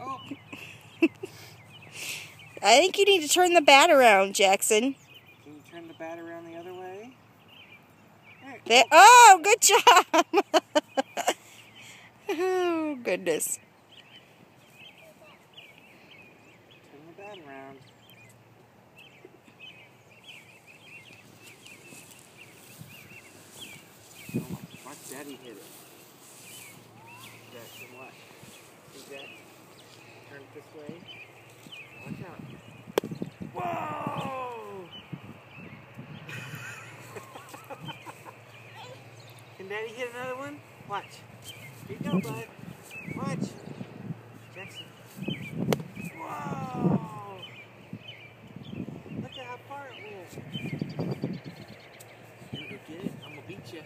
Oh. I think you need to turn the bat around, Jackson. Can you turn the bat around the other way? There, oh, good job! Oh, goodness. Turn the bat around. Oh, watch Daddy hit it. Jackson, watch. See that? Turn it this way. Watch out. Whoa! Can Daddy hit another one? Watch. Here you go, bud. Watch. Jackson. Whoa! Look at how far it went. You go get it. I'm gonna beat you.